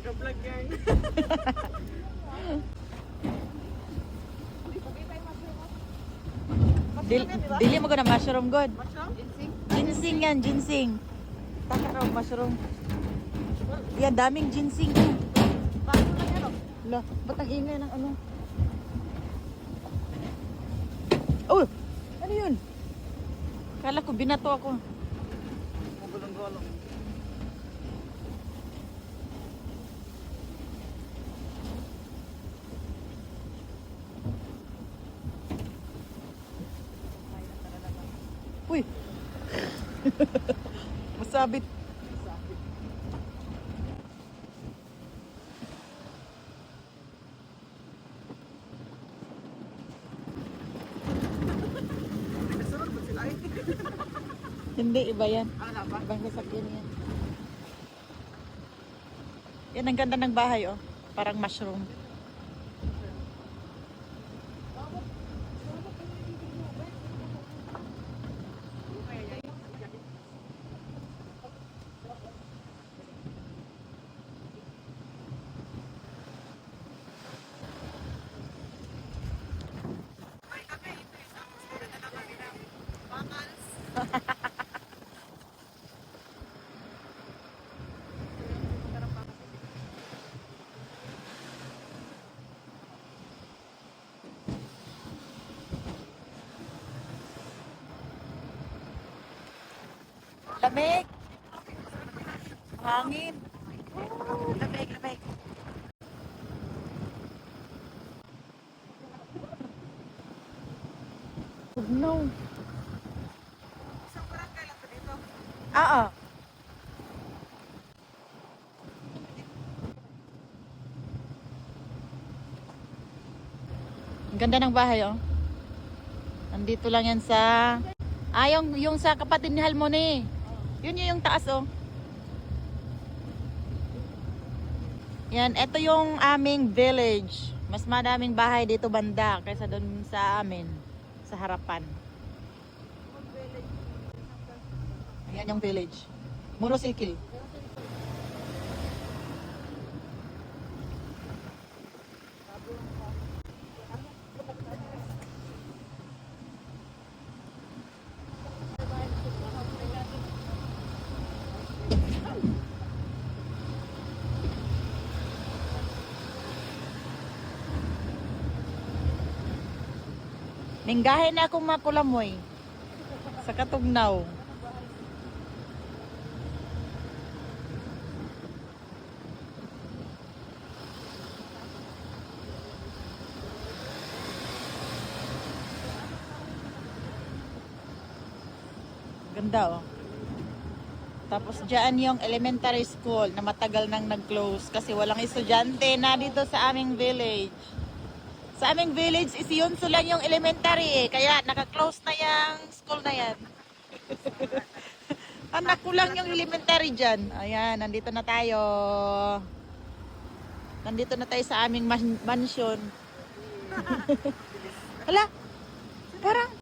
Taga-vlog yan. Dili mo ko na mushroom god. Mushroom? Ginseng yan, ginseng. Taka raw mushroom. Yan, daming ginseng. Bago lang yan, oh. Wala, ba't ang ingay ng ano? Oh! Ano yun? Kala ko binato ako. Magulong-gulong. Uy! Masabit. Nasunod ba sila eh? Hindi, iba yan. Ano ba? Ibang sasakyan yan. Yan, ang ganda ng bahay, oh. Parang mushroom. Lamig! Hangin! Oh, lamig, lamig. Tugnaw. Isang barangay lang to dito. Oo. Ang ganda ng bahay, oh. Nandito lang yan sa... yung sa kapatid ni Halmoni. Yun yung taas, oh. Yan, ito yung aming village. Mas madaming bahay dito banda kaysa doon sa amin. Sa harapan. Ayan yung village. Murosikil. Minggahin na akong makulamoy sa Katugnaw. Ganda, oh. Tapos dyan yung elementary school na matagal nang nag-close kasi walang estudyante na dito sa aming village. Sa aming village is yun so lang yung elementary eh. Kaya naka-close na yung school na yan. Anak ko lang yung elementary dyan. Ayan, nandito na tayo. Nandito na tayo sa aming mansion. Hala, parang